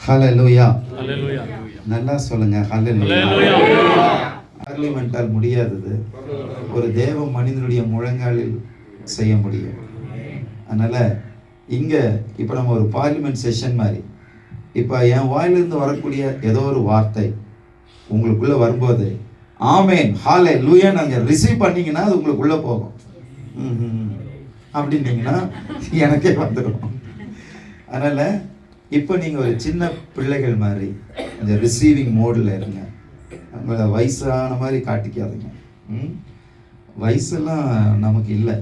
ஹல்லேலூயா. நல்லா சொல்லுங்க. ஹல்லேலூயா. பார்லிமெண்டால் முடியாதது ஒரு தேவ மனிதனுடைய முழங்காலில் செய்ய முடியும். அதனால இங்க இப்ப நம்ம ஒரு பார்லிமெண்ட் செஷன் மாதிரி, இப்ப என் வாயிலிருந்து வரக்கூடிய ஏதோ ஒரு வார்த்தை உங்களுக்குள்ள வரும்போது ஆமேன் ஹல்லேலூயா நாங்க ரிசீவ் பண்ணீங்கன்னா அது உங்களுக்குள்ள போகும். அப்படின்னீங்கன்னா எனக்கே வந்துடும். அதனால இப்போ நீங்கள் ஒரு சின்ன பிள்ளைகள் மாதிரி அந்த ரிசீவிங் மோடில் இருங்க. உங்களை வயசான மாதிரி காட்டிக்காதீங்க. வயசெல்லாம் நமக்கு இல்லை.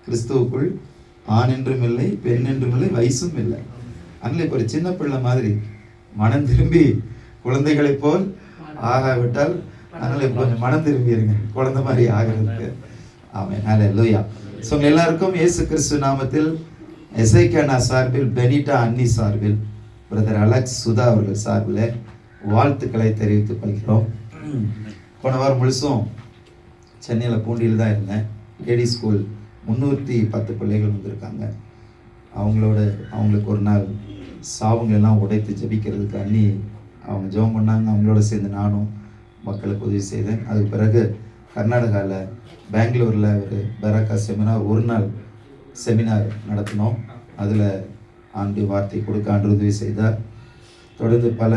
கிறிஸ்துவுக்குள் ஆண் என்றும் இல்லை, பெண் என்றும் இல்லை, வயசும் இல்லை. அதனால் இப்போ ஒரு சின்ன பிள்ளை மாதிரி மனம் திரும்பி குழந்தைகளை போல் ஆகாவிட்டால் அதனால் இப்போ கொஞ்சம் மனம் திரும்பி இருங்க, குழந்தை மாதிரி ஆகிறதுக்கு. ஆமென். ஹல்லேலூயா. ஸோ உங்கள் எல்லாருக்கும் இயேசு கிறிஸ்து நாமத்தில் எசேக்கியா சார்பில், பெனிட்டா அன்னி சார்பில், பிரதர் அலெக்ஸ் சுதா அவர்கள் சார்பில் வாழ்த்துக்களை தெரிவித்துக் கொள்கிறோம். போன வாரம் முழுசும் சென்னையில் பூண்டியில் தான் இருந்தேன். லேடி ஸ்கூல் 310 பிள்ளைகள் வந்திருக்காங்க. அவங்களுக்கு ஒரு நாள் சாவுங்களெல்லாம் உடைத்து ஜெபிக்கிறதுக்கு அன்னி அவங்க ஜெபம் பண்ணாங்க. அவங்களோட சேர்ந்து நானும் மக்களுக்கு உதவி செய்தேன். அதுக்கு பிறகு கர்நாடகாவில் பெங்களூரில் ஒரு பெராக்கா செமினார், ஒரு நாள் செமினார் நடத்தினோம். அதில் ஆண்டு வார்த்தை கொடுக்க ஆண்டு உதவி செய்தார். தொடர்ந்து பல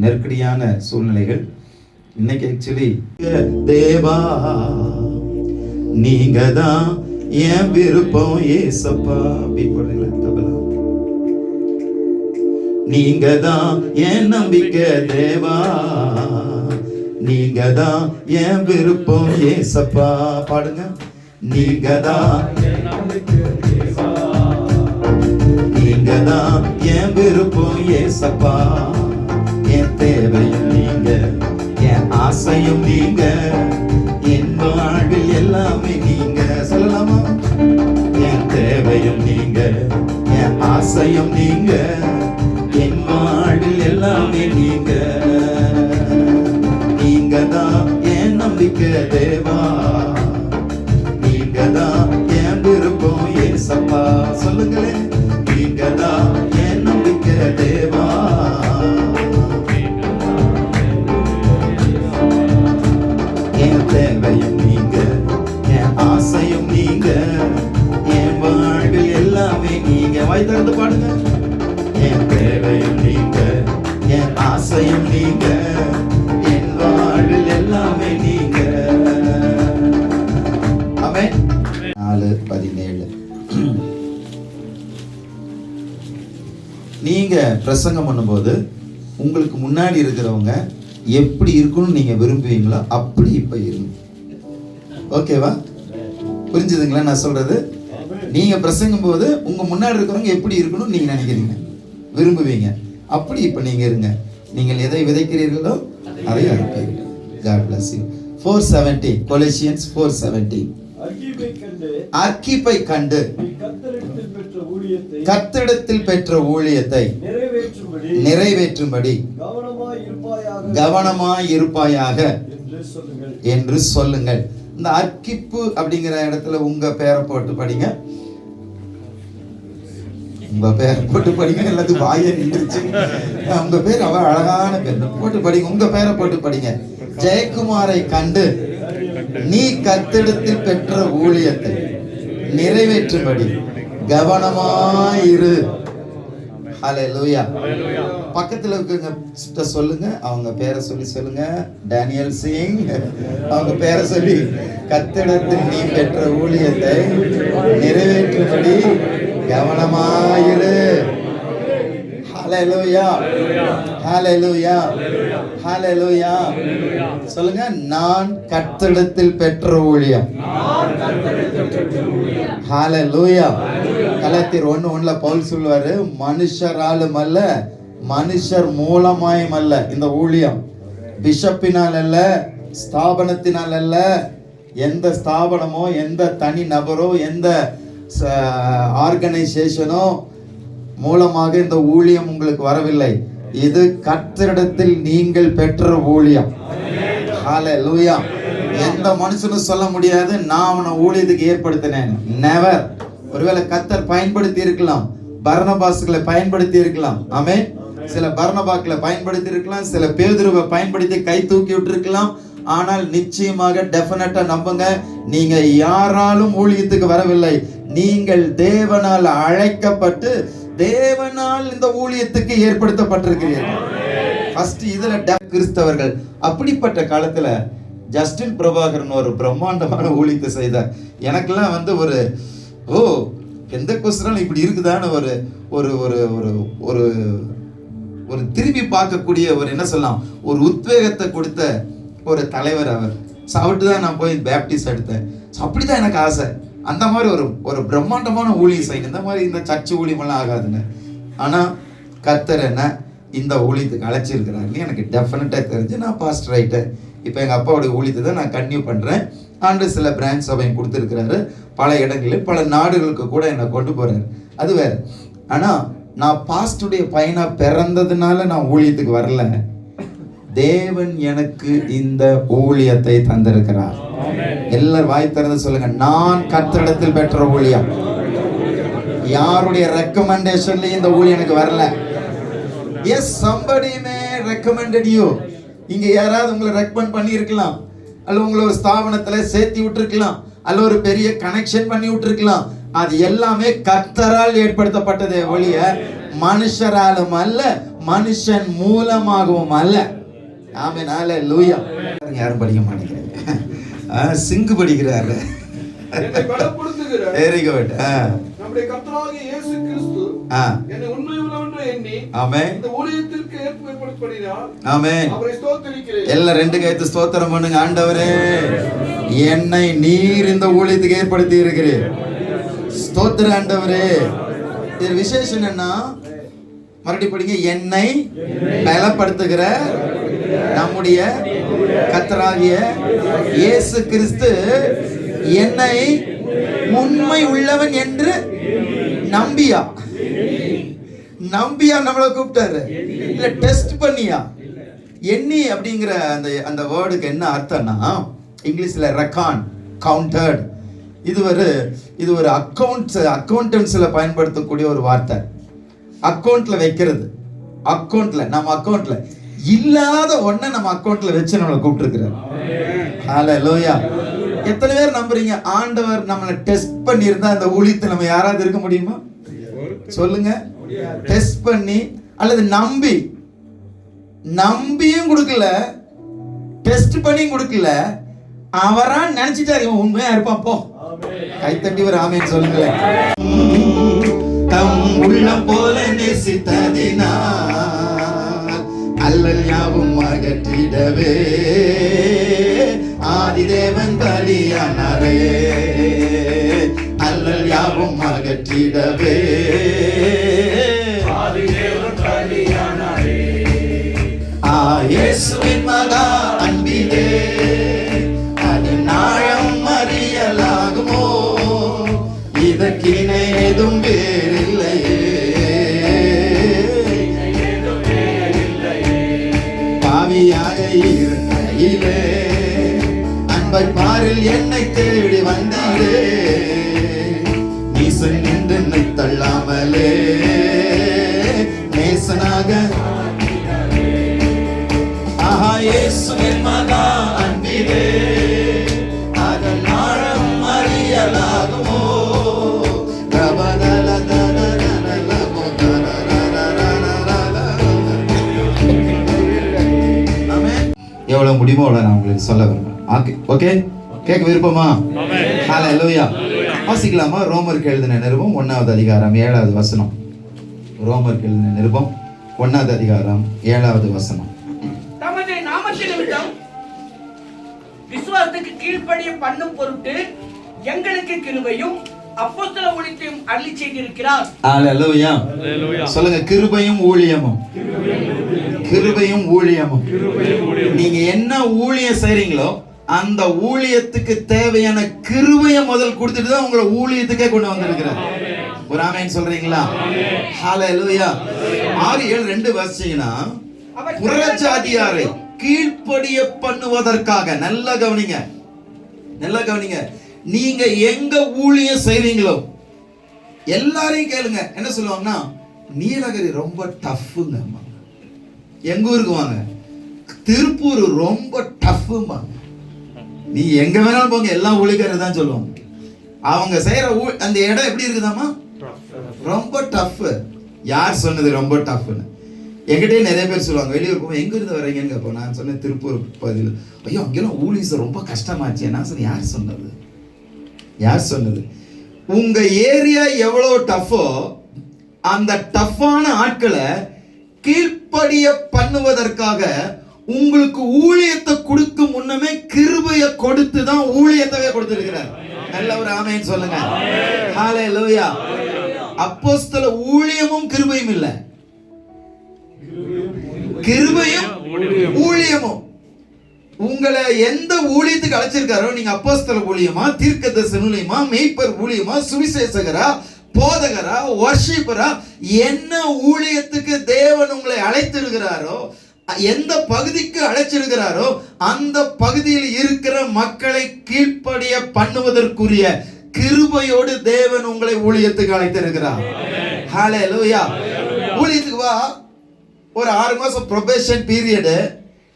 நெருக்கடியான சூழ்நிலைகள். இன்னைக்கு ஆக்சுவலி தேவா நீங்க தான் என் விருப்பம் ஏசப்பா அப்படி போடுறீங்களா தபலா, நீங்க தான் என் நம்பிக்கை தேவா, நீங்க தான் என் விருப்பம் ஏசப்பா. பாடுங்க. நீங்க தான் நீங்க தான் என் விருப்பம் ஏசப்பா, என் தேவையும் நீங்க, என் ஆசையும் நீங்க, என் வாழ்வில் எல்லாமே நீங்க. சொல்லலாமா? என் தேவையும் நீங்க, என் ஆசையும் நீங்க, என் வாழ்வில் எல்லாமே நீங்க. நீங்க தான் என் நம்பிக்கை தேவா, நீங்க தான் என் விருப்பம் ஏசப்பா. சொல்லுங்களே. நீங்க தான் என் நம்பிக்கை தேவா, என் தேவையும் நீங்க, என் ஆசையும் நீங்க, என் வாழ்வில் எல்லாமே நீங்க. வாய் திறந்து பாடுங்க. என் தேவையும் நீங்க, என் ஆசையும் நீங்க, என் வாழ்வில் எல்லாமே நீங்க. ஆமென். 4:17. நீங்க பிரசங்கம் பண்ணும்போது உங்களுக்கு முன்னாடி இருக்கிறவங்க எப்படி இருக்கணும்னு நீங்க விரும்புவீங்களோ அப்படி இப்ப இருங்க. ஓகேவா? புரிஞ்சுதுங்களா நான் சொல்றது? நீங்க பிரசங்கும் போது உங்க முன்னாடி இருக்கிறவங்க எப்படி இருக்கணும்னு நீங்க நினைக்கிறீங்க, விரும்புவீங்க, அப்படி இப்ப நீங்க இருங்க. நீங்கள் எதை விதைக்கிறீர்களோ அதை அறுப்பீர்கள். God bless you. 4:17 Colossians 4:17. அர்க்கிப்பை கண்டு கர்த்தரிடத்தில் பெற்ற ஊழியத்தை நிறைவேற்றும்படி கவனமாய் இருப்பாயாக என்று சொல்லுங்கள். இந்த அர்க்கிப்பு அப்படிங்கிற இடத்துல உங்க பேரை போட்டு படிங்க. உங்க பேரை போட்டு படிங்க. எல்லாத்துக்கும் வாயை நின்றுச்சு. உங்க பேர் அவ அழகான பேர் போட்டு படிங்க. உங்க பேரை போட்டு படிங்க. ஜெயக்குமாரை கண்டு நீ கர்த்தரிடத்தில் பெற்ற ஊழியத்தை நிறைவேற்றும்படி கவனமாயிரு. ஹல்லேலூயா. பக்கத்துல இருக்கவங்க சொல்லுங்க, அவங்க பேரை சொல்லி சொல்லுங்க. டேனியல் சிங், அவங்க பேரை சொல்லி கர்த்தரிடத்தில் நீ பெற்ற ஊழியத்தை நிறைவேற்றும்படி கவனமாயிரு. ஹல்லேலூயா. ஹல்லேலூயா. ஹல்லேலூயா. சொல்லுங்க. நான் கர்த்தரிடத்தில் பெற்ற ஊழியம். ஹல்லேலூயா. கலாத்தியர் 1:1 பவுல் சொல்வாரு, மனுஷராலும் அல்ல மனுஷர் மூலமாயும் அல்ல இந்த ஊழியம். பிஷப்பினால் அல்ல, ஸ்தாபனத்தினால் அல்ல, எந்த ஸ்தாபனமோ எந்த தனி நபரோ எந்த ஆர்கனைசேஷனோ மூலமாக இந்த ஊழியம் உங்களுக்கு வரவில்லை. இது கர்த்தரிடத்தில் நீங்கள் பெற்ற ஊழியம். ஹல்லேலூயா. எந்த மனுஷனும் சொல்ல முடியாது நான் அவனை ஊழியத்துக்கு ஏற்படுத்தினேன். நெவர். ஒருவேளை கர்த்தர் பயன்படுத்தி இருக்கலாம், பர்னபாஸ்களை பயன்படுத்தி இருக்கலாம். ஆமென். சில பர்னபாக்களை பயன்படுத்தி இருக்கலாம், சில பேதுருவை பயன்படுத்தி கை தூக்கி விட்டு இருக்கலாம். ஆனால் நிச்சயமாக டெஃபினட்டா நம்புங்க, நீங்க யாராலும் ஊழியத்துக்கு வரவில்லை. நீங்கள் தேவனால் அழைக்கப்பட்டு தேவனால் இந்த ஊழியத்துக்கு ஏற்படுத்தப்பட்டிருக்கிறீர்கள். ஃபர்ஸ்ட் இதுல கிறிஸ்தவர்கள் அப்படிப்பட்ட காலத்துல ஜஸ்டின் பிரபாகரன் ஒரு பிரம்மாண்டமான ஊழியத்தை செய்தார். எனக்கெல்லாம் ஒரு எந்த கொஸ்டினாலும் இப்படி இருக்குதான்னு ஒரு ஒரு ஒரு ஒரு ஒரு திரும்பி பார்க்கக்கூடிய ஒரு என்ன சொல்லலாம், ஒரு உத்வேகத்தை கொடுத்த ஒரு தலைவர் அவர். அவர்கிட்ட தான் நான் போய் பேப்டிஸ்ட் எடுத்தேன். அப்படிதான் எனக்கு ஆசை, அந்த மாதிரி ஒரு பிரம்மாண்டமான ஊழியம் செய்யணும். இந்த மாதிரி இந்த சர்ச்சை ஊழியமெல்லாம் ஆகாதுன்னு. ஆனால் கர்த்தர் என்ன இந்த ஊழியத்துக்கு அழைச்சிருக்கிறாருன்னு எனக்கு டெஃபினட்டாக தெரிஞ்சு நான் பாஸ்டர் ஆகிட்டேன். இப்போ எங்கள் அப்பாவுடைய ஊழியத்தை தான் நான் கன்டினியூ பண்ணுறேன். ஆண்டு சில பிரான்ச் சபையும் கொடுத்துருக்கிறாரு. பல இடங்களில் பல நாடுகளுக்கு கூட என்னை கொண்டு போகிறாரு, அது வேறு. ஆனால் நான் பாஸ்டுடைய பையனாக பிறந்ததுனால நான் ஊழியத்துக்கு வரல. தேவன் எனக்கு இந்த ஊழியத்தை தந்திருக்கிறார். எல்லாரும் வாய் திறந்து சொல்லுங்க, நான் கர்த்தரிடத்தில் பெற்ற ஊழியம். யாருடைய ரெக்கமெண்டேஷன்லயும் இந்த ஊழியம் எனக்கு வரல. Yes, somebody may recommended you. இங்க யாராவது உங்களை ரெக்கமெண்ட் பண்ணி இருக்கலாம், அல்ல உங்களை ஒரு ஸ்தாபனத்துல சேர்த்தி விட்டுருக்கலாம், அல்ல ஒரு பெரிய கனெக்ஷன் பண்ணி விட்டுருக்கலாம். அது எல்லாமே கர்த்தரால் ஏற்படுத்தப்பட்டதே ஒழிய மனுஷராலும் அல்ல, மனுஷன் மூலமாகவும் அல்ல. ஆமென், ஹல்லேலூயா. யாரும் படிக்க மாட்டேங்கிறாங்க, சிங்கு படிக்கிறாரு. Very good. நம்முடைய கர்த்தராகிய இயேசு கிறிஸ்து என்னை உண்மையுள்ளவென்று எண்ணி ஆமென் இந்த ஊழியத்திற்கு ஏற்படுத்தினார். ஆமென், அவரை ஸ்தோத்திரிக்கிறேன். எல்லாரும் ரெண்டு கைத்து ஸ்தோத்திரம் பண்ணுங்க. ஆண்டவரே, என்னை நீர் இந்த ஊழியத்துக்கு ஏற்படுத்தி இருக்கிறீர். ஸ்தோத்திரம் ஆண்டவரே. இது விசேஷம் என்ன, மறுபடியும் படிங்க. என்னை பலப்படுத்துகிற நம்முடைய கர்த்தராகிய இயேசு கிறிஸ்து என்னை உண்மை உள்ளவன் என்று நம்பியா நம்மளை கூப்பிட்டாரு, இல்ல டெஸ்ட் பண்ணியா? எண்ணி அப்படிங்கிற அந்த வேர்டுக்கு என்ன அர்த்தம்னா, இங்கிலீஷ்ல ரெக்கான், கவுண்டர்ட். இது ஒரு அக்கௌண்டன்ஸ்ல பயன்படுத்தக்கூடிய ஒரு வார்த்தை. அக்கௌண்ட்ல வைக்கிறது. நம்ம அக்கௌண்ட்ல இல்லாத ஒன்றை நம்ம அக்கௌண்ட்ல வச்சு நம்மளை கூப்பிட்டுருக்கிறார். ஹல்லேலூயா. எத்தனை பேர் நம்புறீங்க ஆண்டவர் நம்மளை டெஸ்ட் பண்ணி இருந்தா இந்த ஊழியத்தை நம்ம யாராவது இருக்க முடியுமா? சொல்லுங்க. டெஸ்ட் பண்ணி அல்லது நம்பியும் கொடுக்கல, டெஸ்ட் பண்ணியும் கொடுக்கல, அவரா நினைச்சிட்டாரு இவன் உண்மையா இருப்பான், போ கைத்தட்டி ஒரு ஆமென் சொல்லுங்களேன். தம் உள்ளம் போல நேசித்ததினா அல்லல் யாவும் அகற்றிடவே ஆதிதேவன் பலியானாரே. அல்லல் யாவும் அகற்றிடவே ஆதிதேவன் பலியானாரே. இயேசுவின் மகா அன்பிலே அதன் ஆழம் அறியலாகுமோ? இதற்கிணை ஏதும் வேறில்லையே. பாவியாக இருக்கையிலே அன்பை பாரில் என்னை தேடி வந்தீரே. நீசன் நின்று என்னை தள்ளாமலே நேசனாக இயேசுவின் மகா அன்பிலே அதன் ஆழம் அறியலாகுமோ? எவ்வளவு முடியுமோ அவ்வளவு நான் உங்களுக்கு சொல்ல விரும்புறேன். ஓகே, கேட்க விருப்பமா? ஹல்லேலூயா. வாசிக்கலாமா? ரோமருக்கு எழுதின நிருபம் 1வது அதிகாரம் 7வது வசனம். ரோமருக்கு எழுதின நிருபம் 1வது அதிகாரம் 7வது வசனம். தமது நாமத்தின் நிமித்தம் விசுவாசத்துக்கு கீழ்ப்படிய பண்ணும் பொருட்டு எங்களுக்கு கிருபையும் அப்போஸ்தல ஊழியத்தையும் அருளி செய்திருக்கிறார். ஹல்லேலூயா. சொல்லுங்க, கிருபையும் ஊழியமும். கிருபையும் ஊழியமும். நீங்க என்ன ஊழியம் செய்றீங்களோ அந்த ஊழியத்துக்கு தேவையான கிருபையை முதல் கொடுத்துட்டு தான் உங்களை ஊழியத்துக்கே கொண்டு வந்திருக்கிறார். ஒரு ஆமென் சொல்றீங்களா? ஹல்லேலூயா. 6:7 வாசிச்சீங்கன்னா, புறஜாதியாரை கீழ்ப்படிய பண்ணுவதற்காக, நல்லா கவனிங்க, நீங்க எங்க ஊழியம் செய்றீங்களோ எல்லாரையும் கேளுங்க, என்ன சொல்லுவாங்கன்னா, நீலகிரி ரொம்ப டஃப்ங்க. எங்க ஊருக்கு வாங்க, திருப்பூர் ரொம்ப டஃப்மா. நீ எங்க வேணாலும் போங்க, எல்லாம் ஊழியக்காரர் தான் சொல்லுவாங்க. அவங்க செய்யற அந்த இடம் எப்படி இருக்குதாமா, ரொம்ப டஃப். யார் சொன்னது ரொம்ப டஃப்னு? என்கிட்டயே நிறைய பேர் சொல்லுவாங்க, வெளியூர் போவோம், எங்க இருந்து வரீங்கன்னு கேட்போம். நான் சொன்னேன் திருப்பூர் பகுதியில். ஐயோ அங்கெல்லாம் ஊழியர் ரொம்ப கஷ்டமாச்சு. நான் சொன்னேன், யார் சொன்னது, யார் சொன்னது? உங்க ஏரியா எவ்வளவு டஃபோ அந்த டஃப்பான ஆட்களை கீழ்ப்படிய பண்ணுவதற்காக உங்களுக்கு ஊழியத்தை கொடுக்கும் முன்னமே கிருபையை கொடுத்து தான் ஊழியத்தவே கொடுத்திருக்கிறார். நல்ல ஒரு ஆமென் சொல்லுங்க. ஹல்லேலூயா. அப்போஸ்தல ஊழியமும் கிருபையும் இல்ல, கிருபையும் ஊழியமும். உங்களை எந்த ஊழியத்துக்கு அழைச்சிருக்காரோ, நீங்க அப்போஸ்தல ஊழியமா, தீர்க்கதரிசன ஊழியமா, மேய்ப்பர் ஊழியமா, சுவிசேஷகரா, போதகரா, வர்ஷிப்பரா, என்ன ஊழியத்துக்கு தேவன் உங்களை அழைத்திருக்கிறாரோ, எந்த பகுதிக்கு அழைச்சிருக்கிறாரோ அந்த பகுதியில் இருக்கிற மக்களை கீழ்ப்படிய பண்ணுவதற்குரிய கிருபையோடு தேவன் உங்களை ஊழியத்துக்கு அழைத்திருக்கிறார். ஹல்லேலூயா. ஊழியத்துக்கு வா, ஒரு 6 மாசம் ப்ரொபேஷன் பீரியடு,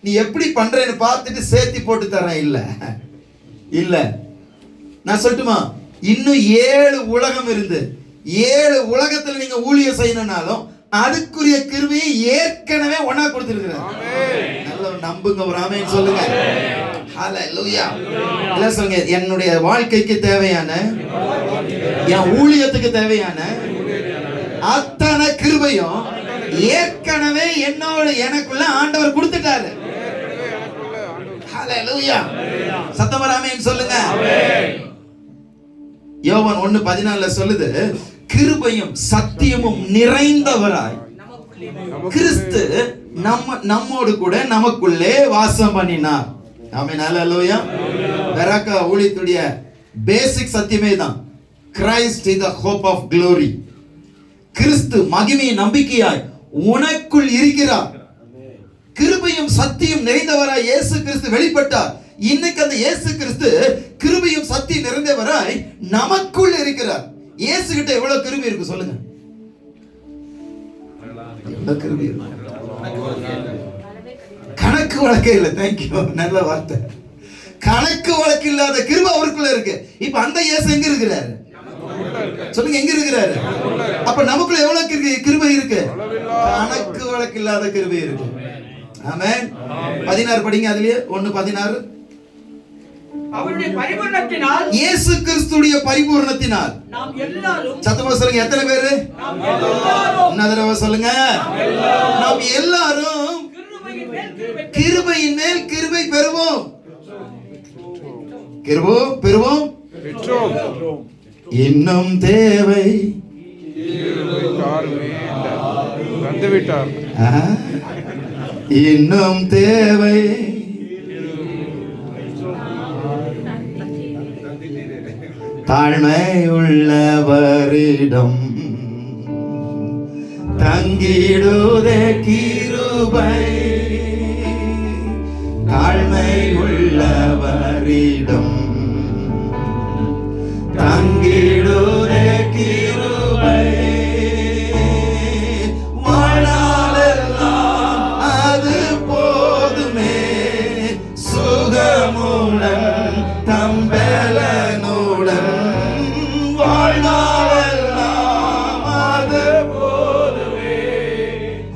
நீ எப்படி பண்றேன்னு பார்த்துட்டு சேர்த்தி போட்டு தரேன் இல்ல இல்ல. நான் சொல்லட்டுமா, இன்னும் 7 உலகம் இருந்து 7 உலகத்துல நீங்க ஊழியம் செய்யணும்னாலும் அதுக்குரிய கிருபையை ஏற்கனவே ஒண்ணா கொடுத்திருக்கிறார். நல்ல நம்புங்க, ஒரு ஆமென் சொல்லுங்க. ஹல்லேலூயா. இல்ல சொல்லுங்க, என்னுடைய வாழ்க்கைக்கு தேவையான, என் ஊழியத்துக்கு தேவையான அத்தனை கிருபையும் ஏற்கனவே என்னோட எனக்குள்ள ஆண்டவர் கொடுத்துட்டாரு. ஹல்லேலூயா. சத்தமா ஆமென் சொல்லுங்க. யோவான் 1:14 சொல்லுது, கிருபையும் சத்தியமும் நிறைந்தவராய் கிறிஸ்து நம்மோடு கூட நமக்குள்ளே வாசம் பண்ணினார். ஆமென். ஹல்லேலூயா. பெராக்கா ஊழியத்துடைய பேசிக் சத்தியமே தான், Christ is the hope of glory. கிறிஸ்து மகிமையின் நம்பிக்கையாய் உனக்குள் இருக்கிறார். கிருபையும் சத்தியம் நிறைந்தவராய் இயேசு கிறிஸ்து வெளிப்பட்டார். இன்னைக்கு அந்த இயேசு கிறிஸ்து கிருபையும் சத்தியம் நிறைந்தவராய் நமக்குள் இருக்கிறார். இயேசு கிட்ட எவ்வளவு கிருபை இருக்கு சொல்லுங்க, எவ்வளவு கிருபை இருக்கு? கணக்கு வழக்கே இல்லை. தேங்க்யூ, நல்ல வார்த்தை. கணக்கு வழக்கு இல்லாத கிருபை அவருக்குள்ள இருக்கு. இப்ப அந்த இயேசு எங்க இருக்கிறாரு சொல்லுங்க, எங்க இருக்கிறாரு? அப்ப நமக்குள்ள எவ்வளவு கிருபை இருக்கு? கணக்கு வழக்கு இல்லாத கிருபை இருக்கு. ஆமென். 16 படிங்க, அதுலயே 1:16. அவருடைய பரிபூரணத்தினால், இயேசு கிறிஸ்துடைய பரிபூரணத்தினால் நாம் எல்லாரும், சத்தமா சொல்லுங்க, எத்தனை பேரு? நாம் எல்லாரும், என்ன தடவை சொல்லுங்க, நாம் எல்லாரும் கிருபையின் மேல் கிருபை பெறுவோம். கிருபோம் பெறுவோம். இன்னும் தேவை இன்னும் தேவை தாழ்மை உள்ளவரிடம் தங்கிடுதே கிருபை. தாழ்மை உள்ளவரிடம் தங்கிடுதே கிருபை. வாழ்நாளெல்லாம் அது போதுமே, சுகமுடன் தம்பலனுடன். வாழ்நாளெல்லாம் அது போதுமே,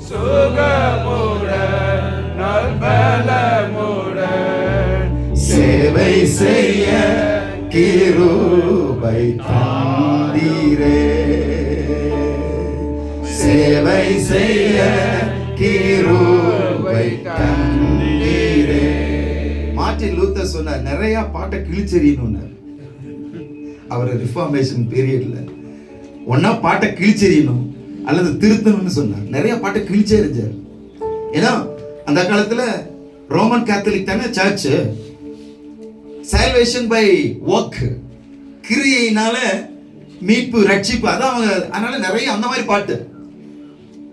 சுகமுடன் நல்பலமுடன். சேவை செய்ய கிருபை தந்தீரே, சேவை செய்ய கிருபை தந்தீரே. மார்ட்டின் லூத்தர் சொன்னார், நிறைய பாட்டை கிழிச்செறியணும். அவர் ரிஃபார்மேஷன் பீரியட்ல ஒன்னா பாட்டை கிழிச்செறியணும் அல்லது திருத்தணும்னு சொன்னார். நிறைய பாட்டை கிழிச்செறிஞ்சார். ஏன்னா அந்த காலத்துல ரோமன் கேத்தலிக் தானே சர்ச். salvation by work, கிரியையினால மீட்பு ரட்சிப்பு, அதான் அவங்க. அதனால நிறைய அந்த மாதிரி பாட்டு.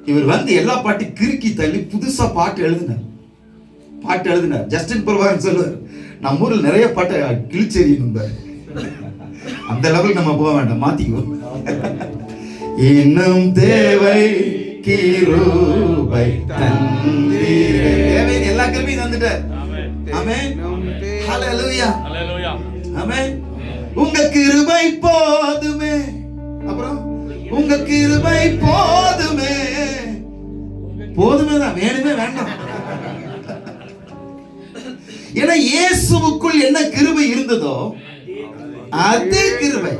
இவர் வந்து எல்லா பாட்டையும் கிறுக்கி தள்ளி புதுசா பாட்டு எழுதினார். ஜஸ்டின் பிரபாகரன் சொல்லுவார், நம்ம ஊரில் நிறைய பாட்டை கிழிச்செறியணும். அந்த லெவலுக்கு நம்ம போக வேண்டாம், மாத்திக்குவோம். இன்னும் தேவை கிருபை தந்தீரே. தேவன் எல்லா கிருபையும் தந்துட்டார். ஆமென். ஹalleluya. ஆமென். உங்க கிருபை போதுமே. அப்புறம் உங்க கிருபை போதுமே. போதுமே தான், வேணுமே வேண்டாம். ஏன்னா இயேசுவுக்குள் என்ன கிருபை இருந்ததோ அதே கிருபை,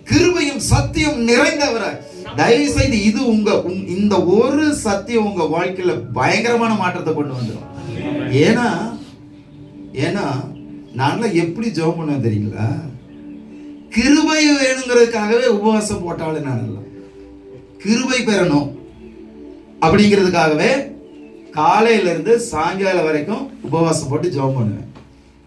கிருபையும் சத்தியம் நிறைந்தவராய். தயவு செய்து இது இந்த ஒரு சத்தியம் உங்க வாழ்க்கையில பயங்கரமான மாற்றத்தை கொண்டு வந்துடும். ஏன்னா நான்லாம் எப்படி ஜெபம் பண்ணுவேன் தெரியுங்களா? கிருபை வேணுங்கிறதுக்காகவே உபவாசம் போட்டாலும் நான் இல்லை, கிருபை பெறணும் அப்படிங்கிறதுக்காகவே காலையில இருந்து சாயங்காலம் வரைக்கும் உபவாசம் போட்டு ஜெபம் பண்ணுவேன்.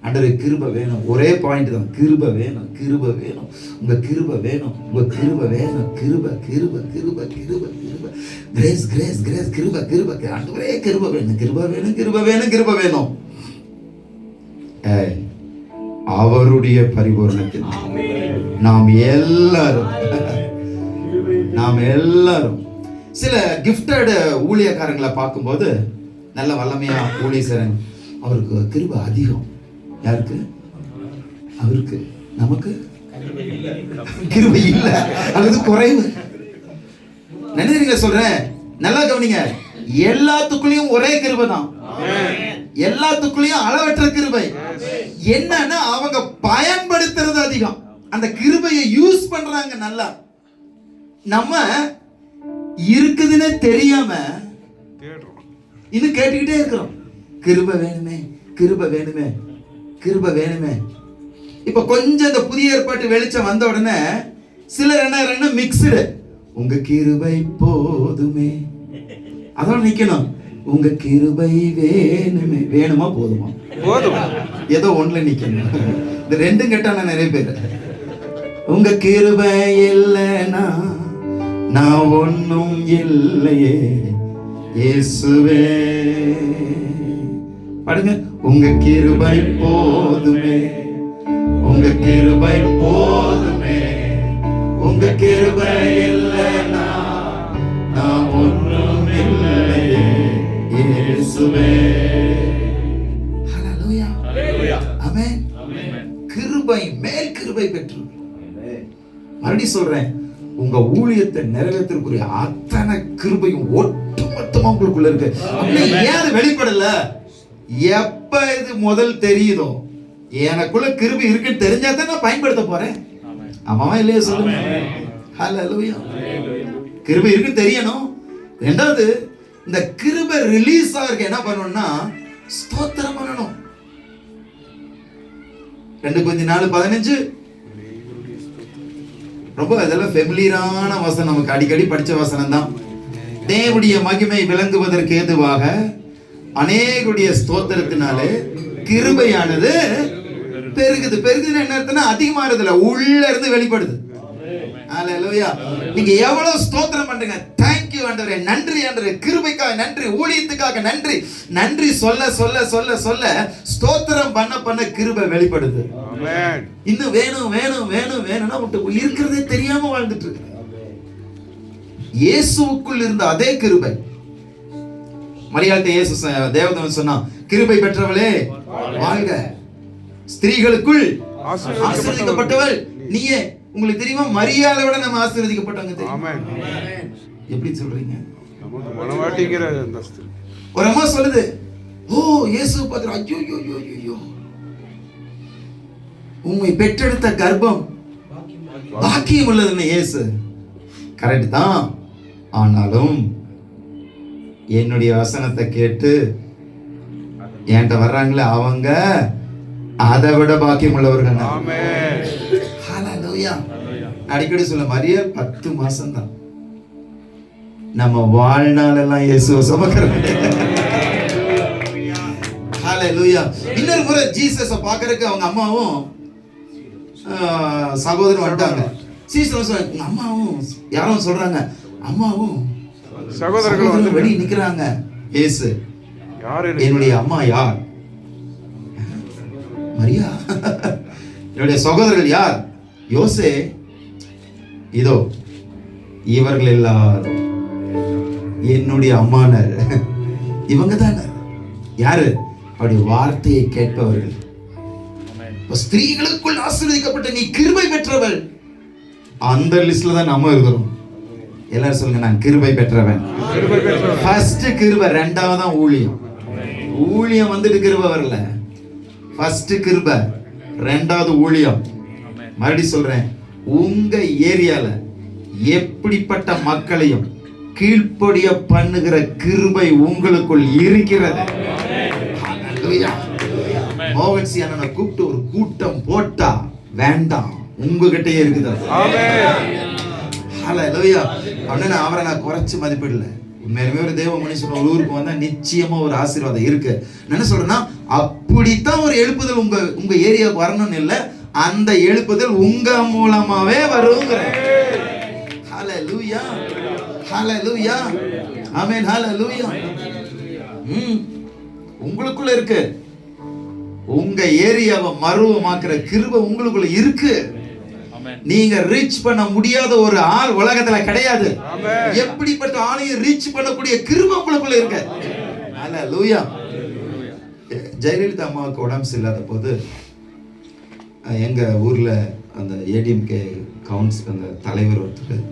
ஆண்டவரே கிருபை வேணும், ஒரே பாயிண்ட் தான், கிருபை வேணும், கிருபை வேணும், உங்க கிருபை வேணும், உங்க கிருபை வேணும், கிருபை கிருபை கிருபை கிருபை கிருபை, கிரேஸ் கிரேஸ் கிரேஸ், கிருபை கிருபை, ஆண்டவரே கிருபை வேணும், கிருபை வேணும், கிருபை வேணும், கிருபை வேணும். அவருடைய பரிபூரணத்தில் நாம் எல்லாரும் சில கிஃப்டட் ஊழியக்காரங்களை பார்க்கும்போது நல்ல வல்லமையா ஊழியக்காரன், அவருக்கு கிருபை அதிகம். யாருக்கு? அவருக்கு. நமக்கு கிருபை இல்ல அல்லது குறைவு. நினைக்கிறீங்க சொல்றேன், நல்லா கவனிங்க. எல்லாத்துக்குள்ளேயும் ஒரே கிருபை தான், எல்லாத்துக்குள்ளேயும் அளவற்ற கிருபை. என்னன்னா அவங்க பயன்படுத்துறது அதிகம், அந்த கிருபையை யூஸ் பண்றாங்க நல்லா. நம்ம இருக்குதுன்னு தெரியாம இன்னும் கேட்டுக்கிட்டே இருக்கிறோம், கிருபை வேணுமே, கிருபை வேணுமே, கிருபை வேணுமே. இப்ப கொஞ்சம் இந்த புதிய ஏற்பாட்டு வெளிச்சம் வந்த உடனே சிலர் என்ன மிக்ஸ்டு, உங்க கிருபை போதுமே, அதோட நிக்கணும். உங்க கிருபை வேணுமே, வேணுமா போதுமா? போதும். ஏதோ ஒண்ணுல நிக்கணும். இந்த ரெண்டும் கேட்டான நிறைய பேர். உங்க கிருபை இல்லைன்னா நான் ஒன்னும் இல்லையே இயேசுவே. பாடுங்க. உங்க கிருபை போதுமே, உங்க கிருபை போதுமே, உங்க கிருபை இல்லைன்னா நான் ஒன்னும் இல்லையே இயேசுவே. ஹalleluya. ஆமென். கிருபை மேல் கிருபை பெற்று. மறுபடியும் சொல்றேன், உங்க ஊழியத்தை நிறைவேற்றக்கூடிய அத்தனை கிருபையும் ஒட்டுமொத்தமா உங்களுக்குள்ள இருக்கு. ஏன் அது வெளிப்படல? எப்ப இது முதல் தெரியுதோ, எனக்குள்ள கிருபை இருக்குன்னு தெரிஞ்சா தான் நான் பயன்படுத்த போறேன். ஆமாவா இல்லையா சொல்லுங்க. ஹalleluya. கிருபை இருக்குன்னு தெரியணும். ரெண்டாவது, இந்த கிருபை ரிலீஸ் ஆகிறதுக்கு என்ன பண்ணணும்னா ஸ்தோத்திரம் பண்ணணும். 2 Corinthians 4:15 ரொம்ப இதெல்லாம் ஃபெமிலியரான வசனம், நமக்கு அடிக்கடி படிச்ச வசனம் தான். தேவனுடைய மகிமை விளங்குவதற்கு ஏதுவாக அநேகருடைய ஸ்தோத்திரத்தினாலே கிருபையானது பெருகுது. பெருகுதுன்னு என்ன அர்த்தம்னா அதிகமாறதுல, உள்ள இருந்து வெளிப்படுது. ஹalleluya. நீங்க எவ்வளவு ஸ்தோத்திரம் பண்றீங்க, thank you ஆண்டவரே, நன்றி ஆண்டவரே, கிருபைக்காக நன்றி, ஊழியத்துக்காக நன்றி, நன்றி சொல்ல சொல்ல சொல்ல சொல்ல ஸ்தோத்திரம் பண்ண பண்ண கிருபை வெளிப்படுது. ஆமென். இன்னும் வேணும் வேணும் வேணும் வேணும்னா விட்டு இருக்கிறதே தெரியாம வாழ்ந்துட்டு இருக்கு. இயேசுவுக்குள் இருந்த அதே கிருபை. மரியாதை இயேசு தேவதூதன் சொன்னா, கிருபை பெற்றவளே வாழ்க, ஸ்திரீகளுக்குள் ஆசீர்வதிக்கப்பட்டவள் நீயே. உங்களுக்கு தெரியுமா, மரியாதை விட நம்ம ஆசீர்வதிக்கப்பட்டவங்க தெரியுமா? எப்படி சொல்றீங்க? ஒரு அம்மா சொல்லுது, ஓ இயேசு பார்த்து, ஐயோ ஐயோ ஐயோ, உண்மை பெற்றெடுத்த கர்ப்பம் பாக்கியம் உள்ளதுன்னு. இயேசு கரெக்ட் தான், ஆனாலும் என்னுடைய வசனத்தை கேட்டு என்கிட்ட வர்றாங்களே அவங்க அதை விட பாக்கியம் உள்ளவர்கள். அடிக்கடி சொல்ல, மரியா 10 மாசம் தான், நம்ம வாழ்நாள் எல்லாம் இயேசுவை சுமக்கிறோம். ஹalleluya. இன்னொரு முறை ஜீசஸை பார்க்கறதுக்கு அவங்க அம்மாவும் சகோதரன் வந்துட்டாங்க. ஜீசஸ் சொல்றாங்க, அம்மாவும் யாரும் சொல்றாங்க, அம்மாவும் சகோதரர்களும் வெளியே நிக்கிறாங்க. இயேசு, என்னுடைய அம்மா யார்? மரியா. என்னுடைய சகோதரர்கள் யார்? யோசே. இதோ இவர்கள் எல்லாரும் என்னுடைய அம்மானார். இவங்க தானே யாரு? அப்படி வார்த்தையை கேட்பவர்கள். ஸ்திரீகளுக்குள் ஆசீர்வதிக்கப்பட்ட நீ கிருபை பெற்றவள். அந்த லிஸ்ட்ல தான் நம்ம இருக்கிறோம். எல்லாரும் சொல்லுங்க, நான் கிருபை பெற்றவன். ஃபர்ஸ்ட் கிருபை, ரெண்டாவது ஊழியம். ஊழியம் வந்துட்டு கிருபை வரல. ஃபர்ஸ்ட் கிருபை, ரெண்டாவது ஊழியம். மறுபடியும் சொல்றேன், உங்க ஏரியால எப்படிப்பட்ட மக்களையும் கீழ்ப்படிய பண்ணுகிற கிருபை உங்களுக்குள் இருக்கிறது. மோகன் சி அண்ணனை கூப்பிட்டு ஒரு கூட்டம் போட்டா வேண்டாம், உங்ககிட்டயே இருக்குது. ஹல்லேலூயா. அண்ணன் அவரை நான் குறைச்சு மதிப்பிடல. உண்மையிலுமே ஒரு தேவ மனுஷன் ஒரு ஊருக்கு வந்தா நிச்சயமா ஒரு ஆசீர்வாதம் இருக்கு. நான் என்ன சொல்றேன்னா, அப்படித்தான் ஒரு எழுப்புதல் உங்க ஏரியாவுக்கு வரணும்னு இல்லை, அந்த எழுப்புதல் உங்க மூலமாவே வருங்கிற. ஹல்லேலூயா, ஹல்லேலூயா, ஆமென், ஹல்லேலூயா. உங்களுக்குள்ள இருக்கு. உங்க ஏரியாவை மருவமாக்குற கிருபை உங்களுக்குள்ள இருக்கு. நீங்க ரீச் பண்ண முடியாத ஒரு ஆள் உலகத்துல கிடையாது. எப்படிப்பட்ட ஆளையும் ரீச் பண்ணக்கூடிய கிருபை உங்களுக்குள்ள இருக்கு. ஹல்லேலூயா. ஜெயலலிதா அம்மாவுக்கு உடம்பு சரியில்லாத போது எங்க ஊர்ல அந்த ஏடிஎம்கே கவுன்சில் அந்த தலைவர் ஒருத்தர்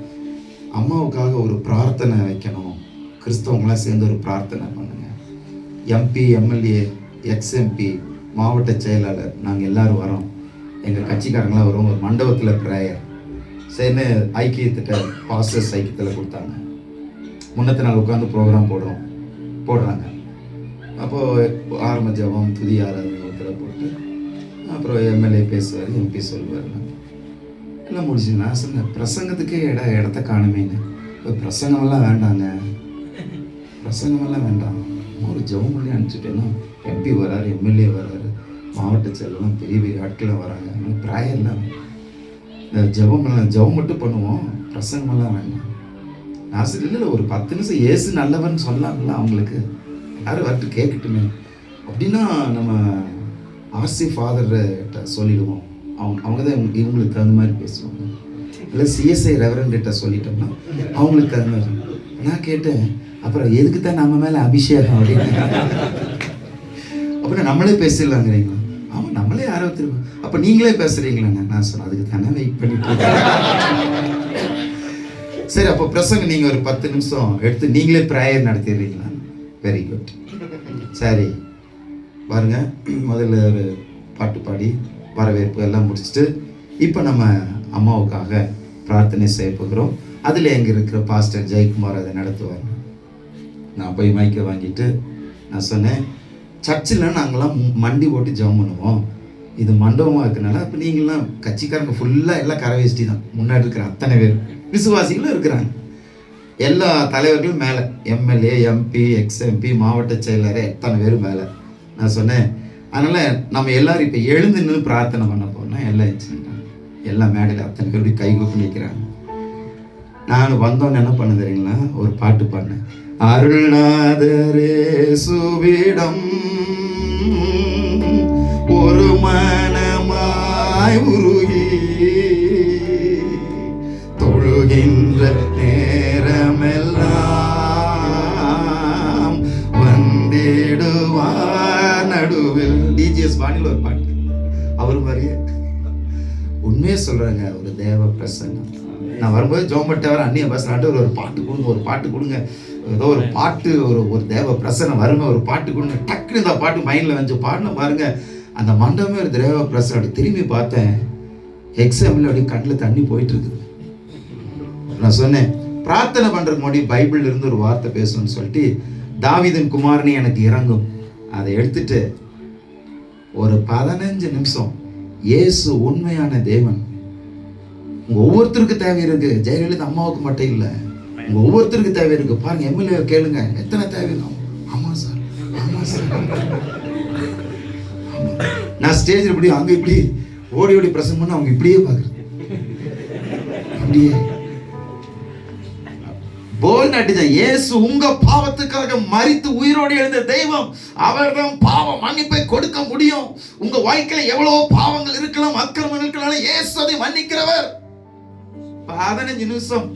அம்மாவுக்காக ஒரு பிரார்த்தனை வைக்கணும், கிறிஸ்தவங்களாம் சேர்ந்து ஒரு பிரார்த்தனை பண்ணுங்க. எம்பி, எம்எல்ஏ, எக்ஸ்எம்பி, மாவட்ட செயலாளர், நாங்கள் எல்லாரும் வரோம், எங்கள் கட்சிக்காரங்களாம் வரும், ஒரு மண்டபத்தில் ப்ரேயர் சரின்னு ஐக்கியத்திட்ட பாஸ்டர்ஸ் ஐக்கியத்தில் கொடுத்தாங்க. முன்னத்த நாள் உட்காந்து ப்ரோக்ராம் போடுறாங்க. அப்போது ஆரம்ப ஜபம், துதி ஆராதனை போட்டு அப்புறம் எம்எல்ஏ பேசுவார், எம்பி சொல்லுவார், எல்லாம் முடிச்சு. நான் சொன்னேன், பிரசங்கத்துக்கே இடத்த காணுமேன்னு. இப்போ பிரசங்கமெல்லாம் வேண்டாங்க, பிரசங்கமெல்லாம் வேண்டாம், ஒரு ஜபம் பண்ணி அனுப்பிச்சுட்டேன்னா எம்பி வராரு, எம்எல்ஏ வராரு, மாவட்ட செயலாம் பெரிய பெரிய ஆட்களாக வராங்க, ப்ராயர்லாம் ஜபம் மட்டும் பண்ணுவோம், பிரசங்கமெல்லாம் வேண்டாம். நான் சரி இல்லை, ஒரு 10 நிமிஷம் ஏசு நல்லவன் சொல்லலாம்ல, அவங்களுக்கு யாரும் வரட்டு கேட்கட்டுமே அப்படின்னா நம்ம ஆர்சி ஃபாதர்கிட்ட சொல்லிடுவோம். அவங்க தான் இவங்களுக்கு தகுந்த மாதிரி பேசுவாங்க. இல்லை சிஎஸ்ஐ ரெவரண்ட்ட சொல்லிட்டோம்னா அவங்களுக்கு தகுந்த மாதிரி. நான் கேட்டேன், அப்புறம் எதுக்கு தான் நம்ம மேலே அபிஷேகம் அப்படின்னு. அப்படின்னா நம்மளே பேசிடலாங்கிறீங்களா? ஆமாம், நம்மளே ஆரோக்கியம். அப்போ நீங்களே பேசுகிறீங்களாண்ணே? நான் சொன்னேன், அதுக்கு தானே வெயிட் பண்ணிட்டு இருக்கேன். சரி, அப்போ பிரசங்கம் நீங்கள் ஒரு 10 நிமிஷம் எடுத்து நீங்களே ப்ரேயர் நடத்திடுறீங்களா? Very good. சரி பாருங்க, முதல்ல ஒரு பாட்டு பாடி வரவேற்பு எல்லாம் முடிச்சுட்டு இப்போ நம்ம அம்மாவுக்காக பிரார்த்தனை செய்ய போகிறோம். அதில் எங்கே இருக்கிற பாஸ்டர் ஜெயக்குமார் அதை நடத்துவாங்க. நான் போய் மைக்கை வாங்கிட்டு நான் சொன்னேன், சர்ச்சில் நாங்கள்லாம் மண்டி போட்டு ஜெபம் பண்ணுவோம், இது மண்டபமாக இருக்கிறனால இப்போ நீங்களாம் கட்சிக்காரங்க ஃபுல்லாக எல்லாம் கரை வேஷ்டி தான், முன்னாடி இருக்கிற அத்தனை பேர் விசுவாசிகளும் இருக்கிறாங்க, எல்லா தலைவர்களும் மேலே, எம்எல்ஏ, எம்பி, எக்ஸ்எம்பி, மாவட்ட செயலர் எத்தனை பேரும் மேலே. நான் சொன்னேன், அதனால் நம்ம எல்லோரும் இப்போ எழுந்து நின்று பிரார்த்தனை பண்ண போனால் எல்லாம் வச்சுட்டாங்க, எல்லாம் மேடையில் அத்தனை பேர் இப்படி கை கூப்பி நிற்கிறாங்க. நான் வந்தோன்னு என்ன பண்ண தெரியுங்களா, ஒரு பாட்டு பாடினேன். அருள்நாதரே சுவிடம் ஒரு மனமாய் உருகி தொழுகின்ற நேரமெல்லாம் வந்திடுவார் நடுவில். டிஜிஎஸ் பாணியில் ஒரு பாட்டு, அவர் மாதிரியே உண்மையே சொல்றாங்க. ஒரு தேவ பிரசன்னம். நான் வரும்போது ஜோம்பட்டவர் அந்நிய பாசனாட்டு ஒரு பாட்டு கொடுங்க, ஒரு பாட்டு கொடுங்க, ஏதோ ஒரு பாட்டு, ஒரு தேவ பிரசனம் வருங்க, ஒரு பாட்டு கொடுங்க. டக்குன்னு இந்த பாட்டு மைண்டில் வந்து பாடின பாருங்க, அந்த மண்டபமே ஒரு தேவ பிரசனம். அப்படி திரும்பி பார்த்தேன், எக்ஸாம்பிள் அப்படி கண்ணில் தண்ணி போயிட்டு இருக்குது. நான் சொன்னேன், பிரார்த்தனை பண்றதுக்கு முன்னாடி பைபிள்ல இருந்து ஒரு வார்த்தை பேசணும்னு சொல்லிட்டு, தாவீதின் குமாரனே எனக்கு இறங்கும், அதை எடுத்துட்டு ஒரு 15 நிமிஷம் இயேசு உண்மையான தேவன், உங்க ஒவ்வொருத்தருக்கு தேவை இருக்கு, ஜெயலலிதா அம்மாவுக்கு மட்டும் இல்லை, உங்க ஒவ்வொருத்தருக்கு தேவை இருக்கு. பாருங்க, எம்எல்ஏ கேளுங்க, எத்தனை தேவை. ஆமா சார், ஆமா சார். நான் ஸ்டேஜ் இப்படி அங்க இப்படி ஓடி ஓடி பிரசங்கம் பண்ண அவங்க இப்படியே பாக்குறது, அப்படியே போல் நட்டிதான். இயேசு உங்க பாவத்துக்காக மரித்து உயிரோடு எழுந்த தெய்வம். அவர்தான் பாவ மன்னிப்பை கொடுக்க முடியும். உங்க வாழ்க்கையில எவ்வளவோ பாவங்கள் இருக்கலாம், அக்கிரமங்கள் இருக்கலாம், இயேசு அதை மன்னிக்கிறவர். 15 நிமிஷம்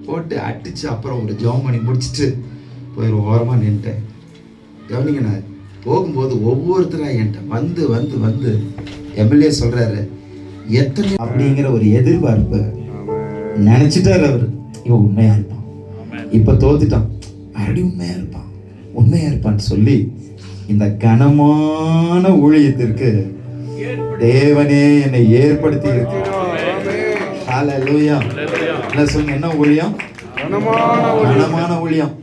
போட்டு அடிச்சு அப்புறம் ஒரு ஜெபம் பண்ணி முடிச்சுட்டு போய் ஒரு ஓரமாக நின்ட்டேன். கவனிங்க, நான் போகும்போது ஒவ்வொருத்தராக என்கிட்ட வந்து வந்து வந்து எம்எல்ஏ சொல்றாரு எத்தனை அப்படிங்கிற ஒரு எதிர்பார்ப்பு நினைச்சிட்டாரு. அவர் இவன் உண்மையா இருப்பான், இப்ப தோத்துட்டான், மறுபடியும் உண்மையா இருப்பான்னு சொல்லி இந்த கனமான ஊழியத்திற்கு தேவனே என்னை ஏற்படுத்தி இருக்கிறார். ஹல்லேலூயா. சொல்லுங்க, என்ன ஊழியம்? கனமான ஊழியம்.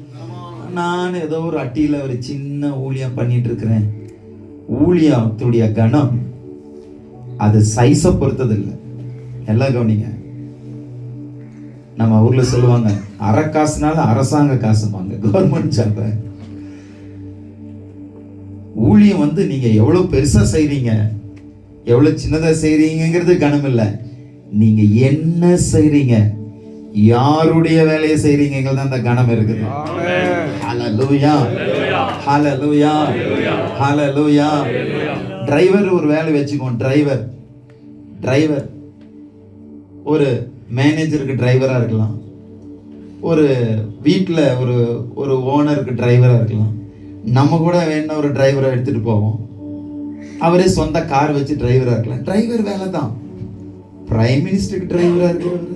நான் ஏதோ ஒரு அட்டியில ஒரு சின்ன ஊழியம் பண்ணிட்டு இருக்கிறேன். ஊழியத்துடைய கனம் அது சைஸை பொறுத்தது இல்லை. எல்லாம் கவனிங்க, நம்ம ஊர்ல சொல்லுவாங்க அரை காசுனால அரசாங்க காசுவாங்க, கவர்மெண்ட் ஜாப். ஊழியம் வந்து நீங்க எவ்வளவு பெருசா செய்றீங்க, எவ்வளவு சின்னதா செய்றீங்கிறது கனம் இல்லை. நீங்க என்ன செய்றீங்க, யாருடைய வேலையை செய்றீங்கிறது தான் அந்த கனம் இருக்குது. ஹல்லேலூயா, ஹல்லேலூயா, ஹல்லேலூயா. டிரைவர் ஒரு வேலை வச்சுக்கோங்க. டிரைவர் ஒரு மேனேஜருக்கு டிரைவரா இருக்கலாம், ஒரு வீட்டில் ஒரு ஓனருக்கு டிரைவரா இருக்கலாம். நம்ம கூட வேணா ஒரு டிரைவரை எடுத்துட்டு போவோம், அவரே சொந்த கார் வச்சு டிரைவரா இருக்கலாம். டிரைவர் வேலை தான். பிரைம் மினிஸ்டருக்கு டிரைவரா இருக்கிறவர்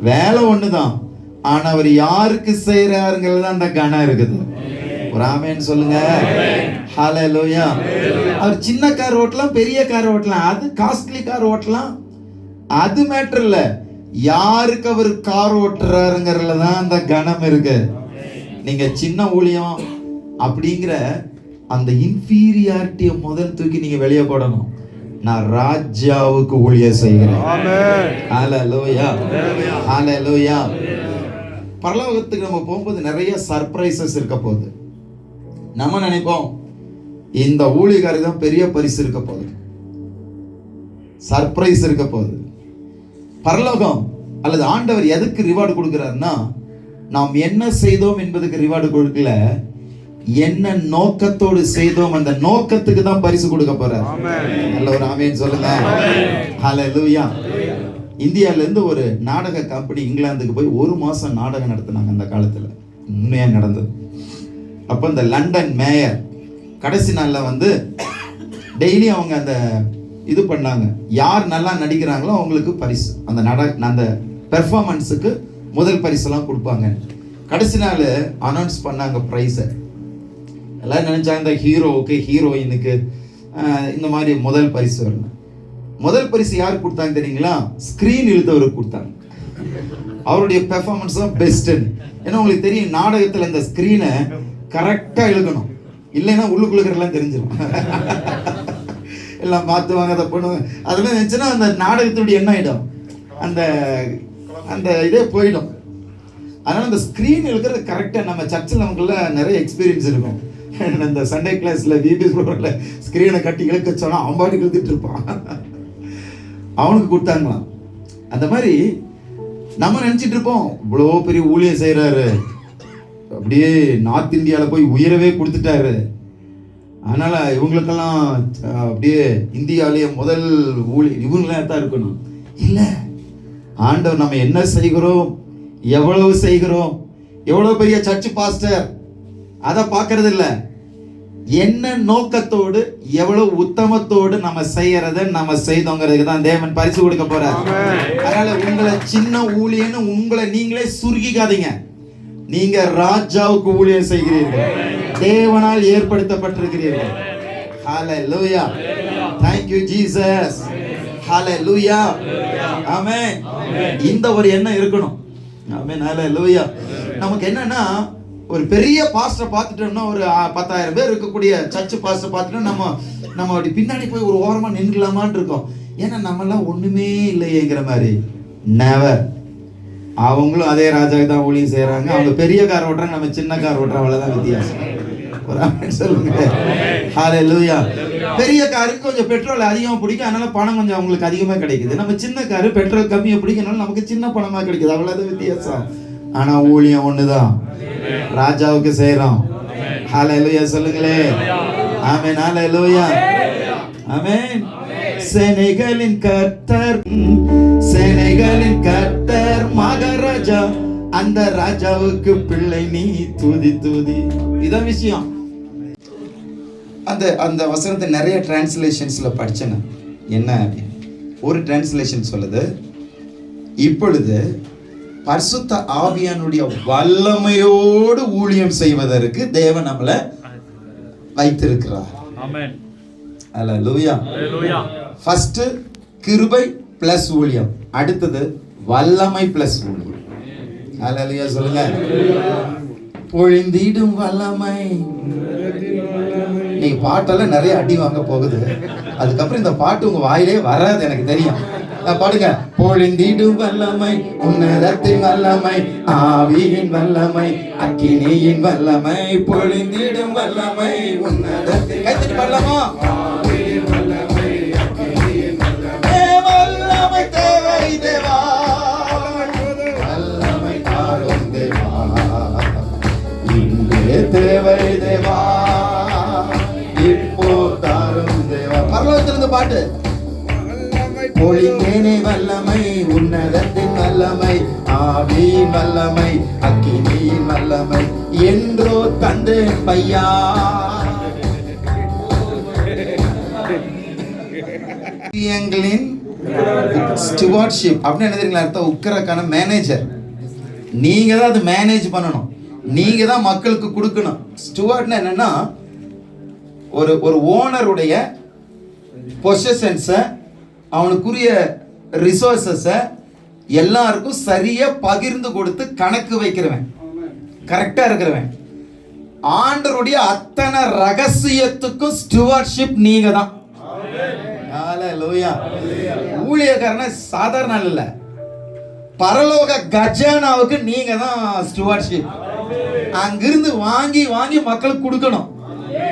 வேலை ஒண்ணுதான், ஆனா அவர் யாருக்கு செய்யறாருங்கிறது அந்த கனம் இருக்குது. ஒரு ஆமென் சொல்லுங்க. ஹல்லேலூயா. அவர் சின்ன கார் ஓட்டலாம், பெரிய கார் ஓட்டலாம், அது காஸ்ட்லி கார் ஓட்டலாம், அது மேட்டர் இல்ல. யாருக்கு அவர் கார் ஓட்டுறாருங்கிறதுல தான் அந்த கனம் இருக்கு. நீங்க சின்ன ஊழியம் அப்படிங்கிற அந்த இன்ஃபீரியாரிட்டியை முதல் தூக்கி நீங்க வெளியே போடணும். நான் ராஜாவுக்கு ஊழியம் செய்கிறேன். ஹல்லேலூயா, ஹல்லேலூயா. பரலோகத்துக்கு நம்ம போகும்போது நிறைய சர்ப்ரைசஸ் இருக்க போகுது. நம்ம நினைப்போம் இந்த ஊழியக்காரருக்கு தான் பெரிய பரிசு இருக்க போகுது, சர்ப்ரைஸ் இருக்க போகுது. பரலோகம் அல்லது ஆண்டவர் எதுக்கு ரிவார்டு கொடுக்கிறாருன்னா, நாம் என்ன செய்தோம் என்பதுக்கு ரிவார்டு கொடுக்கல, என்ன நோக்கத்தோடு செய்தோம் அந்த நோக்கத்துக்கு தான் பரிசு கொடுக்க போறார். நல்ல ஒரு ஆமென் சொல்லுங்க. ஹல்லேலூயா. இந்தியால இருந்து ஒரு நாடக கம்பெனி இங்கிலாந்துக்கு போய் 1 மாசம் நாடகம் நடத்தினாங்க. அந்த காலத்துல உண்மையா நடந்தது. அப்ப இந்த லண்டன் மேயர் கடைசி நாள்ல வந்து டெய்லி அவங்க அந்த இது பண்ணாங்க, யார் நல்லா நடிக்கிறாங்களோ அவங்களுக்கு பரிசு, அந்த பெர்ஃபார்மன்ஸுக்கு முதல் பரிசெல்லாம் கொடுப்பாங்க. கடைசி நாள் அனௌன்ஸ் பண்ணாங்க பிரைஸை. எல்லாரும் நினைச்சாங்க இந்த ஹீரோவுக்கு ஹீரோயினுக்கு இந்த மாதிரி முதல் பரிசு வரணும். முதல் பரிசு யாருக்கு கொடுத்தாங்க தெரியுங்களா? ஸ்கிரீன் இழுத்தவருக்கு கொடுத்தாங்க. அவருடைய பெர்ஃபார்மன்ஸ் தான் பெஸ்ட். ஏன்னா உங்களுக்கு தெரியும், நாடகத்தில் இந்த ஸ்கிரீனை கரெக்டாக இழுக்கணும், இல்லைன்னா உள்ளுக்குள்ளுக்கிறலாம் தெரிஞ்சிடும். எல்லாம் பார்த்துவாங்க, அதை பண்ணுவாங்க. அதெல்லாம் நினச்சுன்னா அந்த நாடகத்துடைய என்ன ஆகிடும், அந்த இதே போயிடும். அதனால அந்த ஸ்கிரீன் இழுக்கிறது கரெக்டாக. நம்ம சர்ச்சில் நமக்குள்ள நிறைய எக்ஸ்பீரியன்ஸ் இருக்கும். இந்த சண்டே கிளாஸ்ல விபி ப்ரோல ஸ்கிரீனை கட்டி இழுக்க சொன்னா அம்பாடி இழுத்துட்டு இருப்பான். அவனுக்கு கொடுத்தாங்களாம். அந்த மாதிரி நம்ம நினைச்சிட்டு இருப்போம் இவ்வளோ பெரிய ஊழியம் செய்யறாரு, அப்படியே நார்த் இந்தியாவில் போய் உயரவே கொடுத்துட்டாரு, அதனால இவங்களுக்கெல்லாம் அப்படியே இந்தியாவிலேயே முதல் இவங்களாம் தான் இருக்கணும். இல்லை, ஆண்டவர் நம்ம என்ன செய்கிறோம், எவ்வளவு செய்கிறோம், எவ்வளவு பெரிய சர்ச் பாஸ்டர், அதை பார்க்கறது இல்லை. என்ன நோக்கத்தோடு எவ்வளவு உத்தமத்தோடு நம்ம செய்யறத நம்ம செய்தோங்கிறதுக்கு தான் தேவன் பரிசு கொடுக்க போறார். அதனால உங்களை சின்ன ஊழியன்னு உங்களை நீங்களே சுருக்கிக்காதீங்க. நீங்க ராஜாவுக்கு ஊழியம் செய்கிறீர்கள், தேவனால் ஏற்படுத்தப்பட்டிருக்கிறீர்கள். ஹல்லேலூயா. Thank you Jesus. ஹல்லேலூயா. ஆமென். இந்த ஒரு எண்ணம் இருக்கணும். ஆமென். ஹல்லேலூயா. நமக்கு என்னன்னா, ஒரு பெரிய பாஸ்டர் பார்த்துட்டோம்னா, ஒரு 10,000 பேர் இருக்கக்கூடிய சர்ச் பாஸ்டர் பார்த்துட்டோம், நம்ம அப்படி பின்னாடி போய் ஒரு ஓரமா நின்றுலாமான்னு இருக்கோம். ஏன்னா நம்மளாம் ஒண்ணுமே இல்லையேங்கிற மாதிரி. நெவர். அவங்களும் அதே ராஜாவுக்கு தான் ஊழியம் செய்யறாங்க. அவங்க பெரிய கார் ஓட்டுறாங்க, நம்ம சின்ன கார் ஓட்டுறோம், அவ்வளவுதான் வித்தியாசம். ஒரு ஆமென் சொல்லுங்க. ஹல்லேலூயா. பெரிய காருக்கு கொஞ்சம் பெட்ரோல் அதிகமா பிடிக்கும், அதனால பணம் கொஞ்சம் அவங்களுக்கு அதிகமா கிடைக்குது. நம்ம சின்ன காரு பெட்ரோல் கம்மியா பிடிக்கனால நமக்கு சின்ன பணமா கிடைக்குது, அவ்வளவுதான் வித்தியாசம். ஆனா ஊழியம் ஒண்ணுதான், ராஜாவுக்கு செய்யறோம். ஹல்லேலூயா சொல்லுங்களே. ஆமென். ஹல்லேலூயா. ஆமென். சேனைகளின் கர்த்தர், சேனைகளின் கர்த்தர் ராஜா, அந்த ராஜாவுக்கு பிள்ளை நீ தூதி தூதி. இதான் விஷயம். அந்த வசனத்தை நிறைய டிரான்ஸ்லேஷன்ஸ்ல படிச்சேன். என்ன ஒரு டிரான்ஸ்லேஷன் சொல்லுது, இப்பொழுது பரிசுத்த ஆவியானுடைய வல்லமையோடு ஊழியம் செய்வதற்கு தேவன் நம்மளை வைத்திருக்கிறார். ஆமென். அல்லேலூயா. ஃபர்ஸ்ட் கிருபை பிளஸ் ஊழியம், அடுத்தது வல்லமை பிளஸ் ஊழியம். அல்லேலூயா சொல்லுங்க. பொழிந்திடும் வல்லமை. நீ பாட்டெல்லாம் நிறைய அடி வாங்க போகுது, அதுக்கப்புறம் இந்த பாட்டு உங்க வாயிலே வராது எனக்கு தெரியும். பாடுங்க. பொழிந்திடும் வல்லமை, உன்னதத்தின் வல்லமை, ஆவியின் வல்லமை, அக்கினியின் வல்லமை, பொழிந்திடும் வல்லமை, உன்னதத்தின். கைத்தட்டி பாடலாமா? வல்லமை தேவை தேவா, வல்லமை தாரும் தேவா, இங்கே தேவை தேவா, இப்போ தாரும் தேவா. பரலோகத்திலிருந்து பாட்டு. பொழிந்தேனே வல்லமை, உன்னதத்தின் வல்லமை, ஆவியின் வல்லமை, அக்கினியின் வல்லமை, என்றோ தந்து பையா. எங்களின் ஸ்டுவார்ட்ஷிப் அப்படின்னு என்ன தெரியுங்களா அர்த்தம்? உக்கரக்கான மேனேஜர். நீங்க தான் அது மேனேஜ் பண்ணணும், நீங்க தான் மக்களுக்கு கொடுக்கணும். ஸ்டுவார்ட்னா என்னன்னா, ஒரு ஓனருடைய பொசிஷன்ஸை, அவனுக்குரிய ரிசோர்ஸஸை எல்லாருக்கும் சரியா பகிர்ந்து கொடுத்து கணக்கு வைக்கிறவன், கரெக்டா இருக்கிறவன். ஆண்டவருடைய அத்தனை ரகசியத்துக்கும் ஸ்டுவார்ட்ஷிப் நீங்க தான். ஹalleluya. ஊழியக்காரன சாதாரண இல்ல, பரலோக கஜானாவுக்கு நீங்க தான் ஸ்டுவார்ட்ஷிப். அங்கிருந்து வாங்கி வாங்கி மக்களுக்கு கொடுக்கணும்.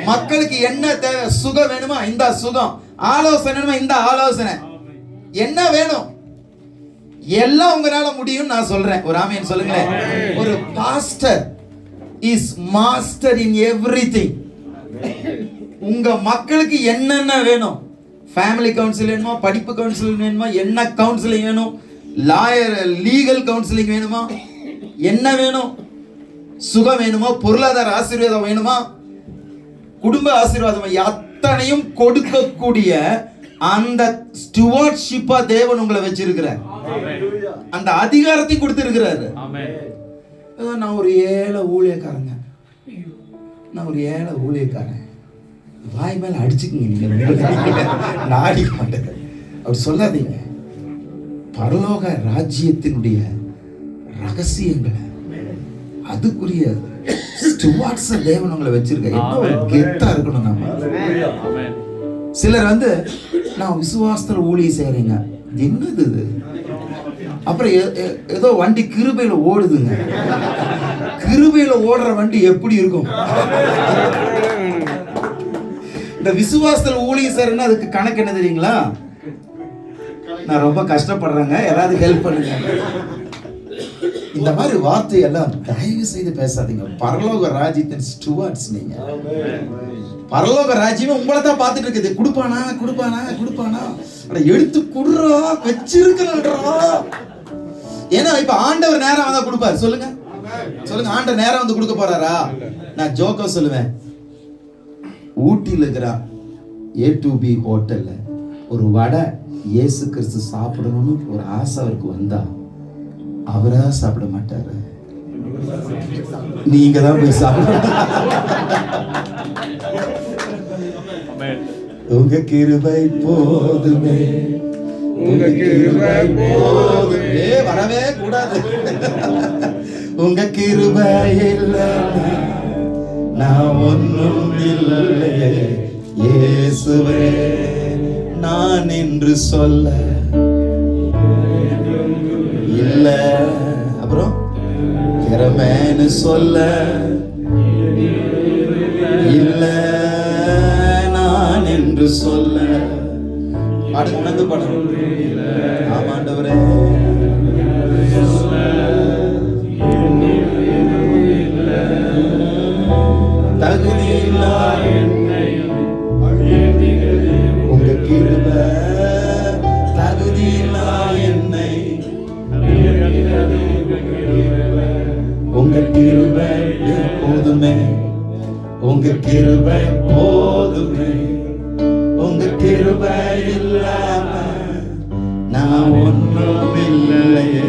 மக்களுக்கு என்ன தேவை? சுகம் வேணுமா? இந்த சுகம். ஆலோசனை வேணுமா? இந்த ஆலோசனை. என்ன வேணும்? எல்லாம் உங்களால முடியும் நான் சொல்றேன். ஒரு ஆமென் சொல்லுங்களேன். ஒரு pastor is master in everything. உங்க மக்களுக்கு என்னென்ன வேணும்? ஃபேமிலி கவுன்சில் வேணுமா? படிப்பு கவுன்சிலிங் வேணுமா? என்ன கவுன்சிலிங் வேணும்? லாயர் லீகல் கவுன்சிலிங் வேணுமா? என்ன வேணும்? சுகம் வேணுமா? பொருளாதார ஆசீர்வாதம் வேணுமா? குடும்ப ஆசீர்வாதம், அத்தனையும் கொடுக்கக்கூடிய அந்த ஸ்டுவார்ட்ஷிப்பா தேவன் உங்களை வச்சிருக்கிறார். அந்த அதிகாரத்தை கொடுத்திருக்கிறாரு. நான் ஒரு ஏழை ஊழியக்காரங்க, நான் ஒரு ஏழை ஊழியக்காரன், வாய் மேல அடிச்சுக்குங்க, நீங்க நாடி மாட்டேன் அப்படி சொல்லாதீங்க. பரலோக ராஜ்யத்தினுடைய ரகசியங்களை, அதுக்குரிய ஸ்டுவார்ட்ஸ் தேவன் உங்களை வச்சிருக்க. என்ன ஒரு கெத்தா இருக்கணும் நம்ம. சிலர் நான் விசுவாசத்துல ஊழியம் செய்யறீங்க, என்னது இது? அப்புறம் ஏதோ வண்டி கிருபையில ஓடுதுங்க. கிருபையில ஓடுற வண்டி எப்படி இருக்கும்? இந்த விசுவாசத்துல ஊழியம் செய்யறேன்னா அதுக்கு கணக்கு என்ன தெரியுங்களா? நான் ரொம்ப கஷ்டப்படுறேங்க, யாராவது ஹெல்ப் பண்ணுங்க. இந்த மாதிரி வார்த்தையெல்லாம் தயவு செய்து பேசாதீங்க. பரலோக ராஜ்யத்தின் ஸ்டுவார்ட்ஸ் நீங்க. பரலோக ராஜ்யமே உங்களை தான் பார்த்துட்டு இருக்குது. கொடுப்பானா கொடுப்பானா கொடுப்பானா, எடுத்து குடுறா, வச்சிருக்கிறா. ஏன்னா இப்ப ஆண்டவர் நேரம் வந்தா கொடுப்பாரு. சொல்லுங்க சொல்லுங்க, ஆண்டவர் நேரம் வந்து கொடுக்க போறாரா? நான் ஜோக்கா சொல்லுவேன். ஊட்டியில் இருக்கிற A2B ஹோட்டல்ல ஒரு வடை இயேசு கிறிஸ்து சாப்பிடணும்னு ஒரு ஆசை அவருக்கு வந்தா, அவரா சாப்பிட மாட்டாரு, நீங்க தான் போய் சாப்பிடணும். உங்க கிருபை போதுமே, உங்க கிருபை போதுமே, வரவே கூடாது. உங்க கிருபை இல்லைன்னா நான் ஒன்றும் இல்லையே இயேசுவே, நான் என்று சொல்ல இல்ல. அப்புறம் திறமைன்னு சொல்ல இல்ல, நான் என்று சொல்ல. அடுத்து படம். ஆமாண்டவரே, தகுதியில்லா உங்க கிருபை, தகுதியில்லா என்னை உங்க கிருபை போதுமே, உங்க கிருபை போதுமே, உங்க கிருபை இல்லாம நான் ஒன்றும் இல்லையே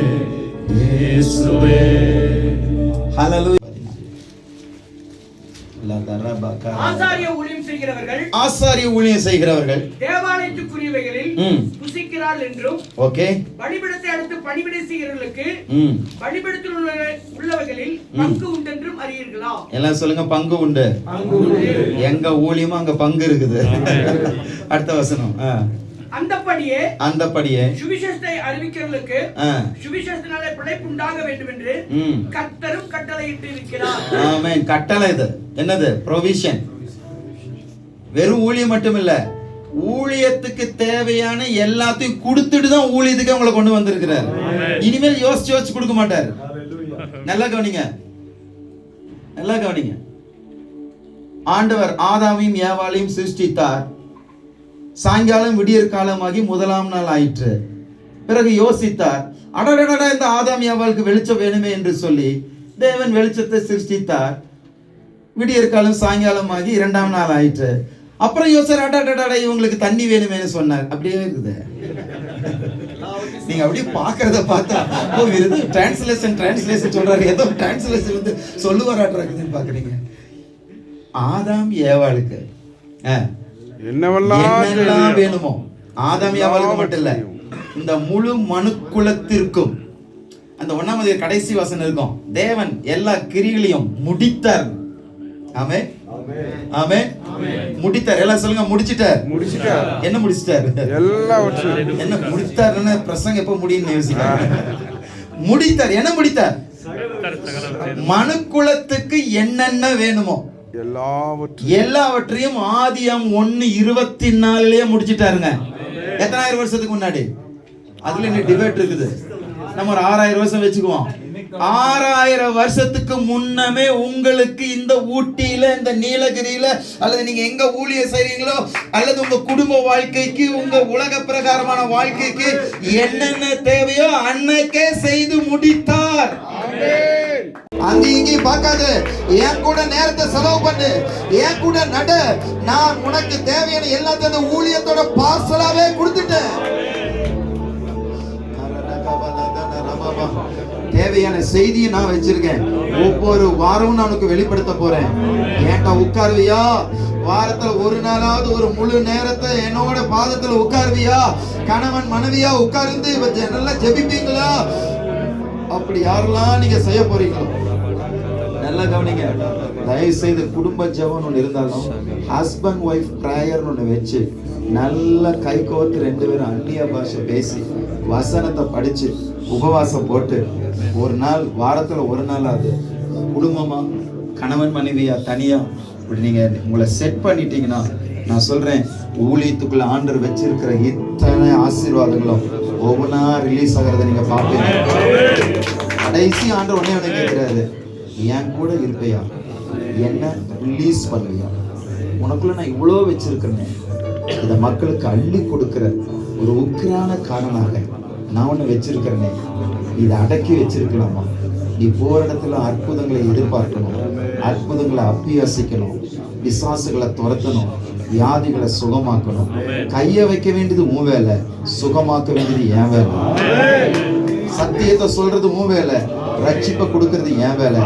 இயேசுவே. ஹல்லேலூயா. ஆசாரிய ஊழியம் செய்கிறவர்கள், ஆசாரிய ஊழியம் செய்கிறவர்கள் தேவாலயத்துக்குரியவைகளில் புசிக்கிறாள் என்றும், ஓகே, பலிபீடத்தை அடுத்து பணிவிடை செய்கிறவர்களுக்கு பலிபீடத்தில் உள்ளவைகளில் பங்கு உண்டென்றும் அறியீர்களா? எல்லாம் சொல்லுங்க, பங்கு உண்டு. எங்க ஊழியமும் அங்க பங்கு இருக்குது. அடுத்த வசனம். அந்தபடியே சுவிசேஷத்தை அறிவிக்கிறவர்களுக்கு சுவிசேஷத்தினாலே பிழைப்பு உண்டாக வேண்டும் என்று கர்த்தரும் கட்டளையிட்டு இருக்கிறார். ஆமென். கட்டளை இது என்னது? ப்ரொவிஷன். வெறும் ஊழியம் மட்டும் இல்ல, ஊழியத்துக்கு தேவையான எல்லாத்தையும் கொடுத்துட்டு தான் ஊழியத்துக்கு உங்களை கொண்டு வந்திருக்கிறார். இனிமேல் யோசிச்சு கொடுக்க மாட்டார். நல்லா கவனிங்க, நல்லா கவனிங்க. ஆண்டவர் ஆதாமையும் ஏவாளையும் சிருஷ்டித்தார். சாயங்காலம் விடியற் காலமாகி முதலாம் நாள் ஆயிற்று. பிறகு யோசித்தார், அடடடா, இந்த ஆதாம் ஏவாளுக்கு வெளிச்சம் வேணுமே என்று சொல்லி தேவன் வெளிச்சத்தை சிருஷ்டித்தார். விடியற் காலம் சாயங்காலமாகி இரண்டாம் நாள் ஆயிற்று. அப்புறம் யோசிச்சார், அடடடா, இவங்களுக்கு தண்ணி வேணுமேனு சொன்னார். அப்படியே இருக்குது. நீங்க அப்படியே பாக்குறத பார்த்தா டிரான்ஸ்லேஷன் சொல்றாரு, ஏதோ டிரான்ஸ்லேஷன் வந்து சொல்லுவாராட்டுறதுன்னு பாக்குறீங்க. ஆதாம் ஏவாளுக்கு என்னெல்லாம் வேணுமோ, ஆதாம் ஏவாளுக்கு மட்டும் இல்ல, இந்த முழு மனுக்குலத்திற்கும். அந்த 1 கடைசி வசனம் இருக்கும், தேவன் எல்லா கிரியைகளையும் முடித்தார். ஆமென், ஆமென். முடித்தார். எல்லாம் சொல்லுங்க, முடிச்சிட்டார். என்ன முடிச்சிட்டார்? என்ன முடித்தார்னு பிரசங்க எப்ப முடியும்னு யோசிக்கிறாங்க. முடித்தார். என்ன முடித்தார்? மனுக்குலத்துக்கு என்னென்ன வேணுமோ எல்லாவற்றையும் ஆதியாம் 1:24 முடிச்சிட்டாருங்க. எத்தனாயிரம் வருஷத்துக்கு முன்னாடி? அதுல என்ன டிபேட் இருக்குது. நம்ம ஒரு 6000 வருஷம் வச்சுக்குவோம். 6000 வருஷத்துக்கு முன்னமே உங்களுக்கு இந்த ஊட்டியில, இந்த நீலகிரியில, அல்லது நீங்க எங்க ஊழியம் செய்றீங்களோ, அல்லது உங்க குடும்ப வாழ்க்கைக்கு, உங்க உலக பிரகாரமான வாழ்க்கைக்கு என்னென்ன தேவையோ அன்னைக்கே செய்து முடித்தார். அங்க இங்கே பார்க்காத, என் கூட நேரத்தை செலவு பண்ணு, என் கூட நட. நான் உனக்கு தேவையான எல்லாத்தையும் ஊழியத்தோட பார்சலாவே கொடுத்துட்டேன். தேவையான செய்தியை நான் வச்சிருக்கேன். ஒவ்வொரு வாரமும் நான் உனக்கு வெளிப்படுத்த போறேன். ஏன்டா உட்காருவியா? வாரத்துல ஒரு நாளாவது ஒரு முழு நேரத்தை என்னோட பாதத்துல உட்காருவியா? கணவன் மனைவியா உட்கார்ந்து நல்லா ஜெபிப்பீங்களா? அப்படி யாரெல்லாம் நீங்க செய்ய போறீங்களோ நல்லா கவனிங்க. தயவு செய்து குடும்ப ஜெபம் ஒன்று இருந்தாலும் ஹஸ்பண்ட் ஒய்ஃப் ப்ரேயர்னு ஒன்று வச்சு நல்ல கை கோர்த்து 2 பேரும் அந்நிய பாஷை பேசி வசனத்தை படிச்சு உபவாசம் போட்டு ஒரு நாள், வாரத்துல ஒரு நாள் அது குடும்பமா, கணவன் மனைவியா, தனியா இப்படி நீங்க உங்களை செட் பண்ணிட்டீங்கன்னா, நான் சொல்றேன், ஊழியத்துக்குள்ள ஆண்டவர் வச்சிருக்கிற இத்தனை ஆசீர்வாதங்களும் ஒவ்வொன்றா ரிலீஸ் ஆகிறத நீங்க பார்ப்பீங்க. கடைசி ஆண்டவர் ஒன்னே கேட்கிறாரு, என் கூட இருப்பையா? என்ன ரிலீஸ் பண்ணுவியா? உனக்குள்ள நான் இவ்வளோ வச்சிருக்கிறேன், இதை மக்களுக்கு அள்ளி கொடுக்கிற ஒரு உக்கிரான காரணமாக நான் ஒன்று வச்சிருக்கிறேனே, இதை அடக்கி வச்சிருக்கலாமா? நீ போற இடத்துல அற்புதங்களை எதிர்பார்க்கணும், அற்புதங்களை அபியாசிக்கணும், பிசாசுகளை துரத்தணும், வியாதிகளை சுகமாக்கணும். கையை வைக்க வேண்டியது உன் வேலை, சுகமாக்க வேண்டியது என் வேலை. சத்தியத்தை சொல்றது உன் வேலை, ரட்சிப்பை கொடுக்கறது என் வேலை.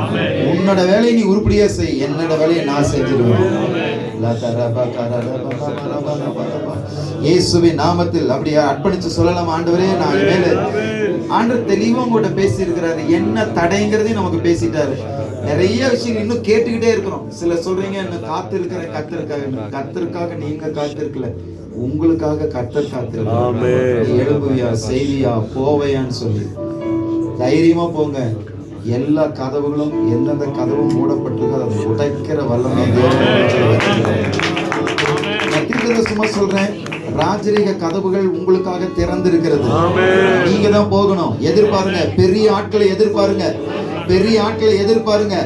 உன்னோட வேலையை நீ உருப்படியா செய், என்னோட வேலையை நான் செஞ்சிருவேன். இயேசுவின் நாமத்தில் அப்படியே அர்ப்பணிச்சு சொல்லலாம். ஆண்டவரே, நான் மேல ஆண்டவர் தெளிவா உங்கள்கிட்ட பேசி இருக்கிறாரு. என்ன தடைங்கிறதையும் நமக்கு பேசிட்டாரு. நிறைய விஷயங்கள் இன்னும் கேட்டுக்கிட்டே இருக்கிறோம். சில சொல்றீங்க, இன்னும் காத்து இருக்கிறேன் கர்த்தருக்காக. கர்த்தருக்காக நீங்க காத்திருக்கல, உங்களுக்காக கர்த்தர் காத்திருக்க. எழுபுவியா, செய்வியா, போவையான்னு சொல்லி தைரியமா போங்க. எல்லா கதவுகளும், எந்தெந்த கதவும் மூடப்பட்டிருக்கோ அதை உடைக்கிற வல்லமை சும்மா சொல்றேன். ராஜரீக கதவுகள் உங்களுக்காக திறந்திருக்கிறது. நீங்க தான் போகணும். எதிர்பாருங்க, பெரிய ஆட்களை எதிர்பாருங்க, பெரிய ஆட்களை எதிர்பாருங்க,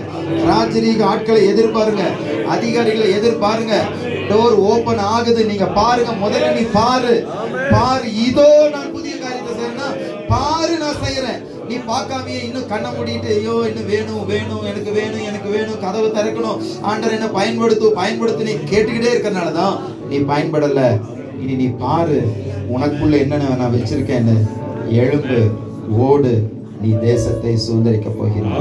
ராஜரீக ஆட்களை எதிர்பாருங்க, அதிகாரிகளை எதிர்பாருங்க. டோர் ஓபன் ஆகுது, நீங்க பாருங்க. முதல்ல நீ பாரு, பாரு. இதோ நான் புதிய காரியத்தை செய்யறேன்னா பாரு, நான் செய்யறேன். நீ பார்க்காமயே இன்னும் கண்ணை மூடிட்டு ஐயோ இன்னும் வேணும் வேணும் எனக்கு வேணும் எனக்கு வேணும் கதவு திறக்கணும் ஆண்டவர் என்ன பயன்படுத்து நீ கேட்டுக்கிட்டே இருக்கறனாலதான் நீ பயன்படல. இனி நீ பாரு உனக்குள்ள என்னென்ன நான் வச்சிருக்கேன்னு. எழும்பு, ஓடு, நீ தேசத்தை சுதந்திரிக்க போகிறாய்.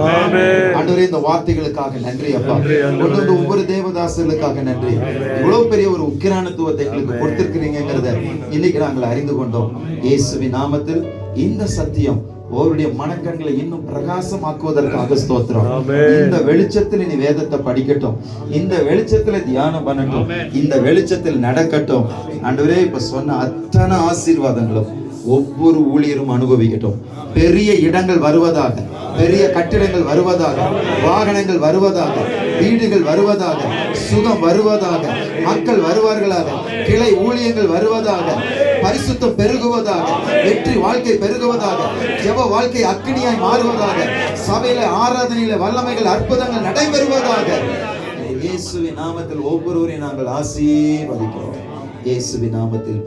ஆண்டவரே, இந்த வார்த்தைகளுக்காக நன்றி அப்பா. கொண்டு ஒவ்வொரு தேவதாசர்களுக்காக நன்றி. இவ்வளவு பெரிய ஒரு உக்கிரானத்துவத்தை எங்களுக்கு கொடுத்திருக்கிறீங்கிறத இன்னைக்கு நாங்கள் அறிந்து கொண்டோம். இயேசுவின் நாமத்தில் இந்த சத்தியம் அவருடைய மனக்கண்களை இன்னும் பிரகாசமாக்குவதற்காக ஸ்தோத்திரம். இந்த வெளிச்சத்தில் நீ வேதத்தை படிக்கட்டும், இந்த வெளிச்சத்துல தியானம் பண்ணட்டும், இந்த வெளிச்சத்தில் நடக்கட்டும். ஆண்டவரே, இப்ப சொன்ன அத்தனை ஆசீர்வாதங்களும் ஒவ்வொரு ஊழியரும் அனுபவிக்கட்டும். பெரிய இடங்கள் வருவதாக, பெரிய கட்டிடங்கள் வருவதாக, வாகனங்கள் வருவதாக, வீடுகள் வருவதாக, சுகம் வருவதாக, மக்கள் வருவார்களாக, கிளை ஊழியங்கள் வருவதாக, பரிசுத்தம் பெருகுவதாக, வெற்றி வாழ்க்கை பெருகுவதாக, ஜெப வாழ்க்கை அக்கினியாய் மாறுவதாக, சபையில ஆராதனையில வல்லமைகள் அற்புதங்கள் நடைபெறுவதாக. இயேசுவின் நாமத்தில் ஒவ்வொருவரையும் நாங்கள் ஆசீர்வதிக்கிறோம். இயேசுவின் நாமத்தில்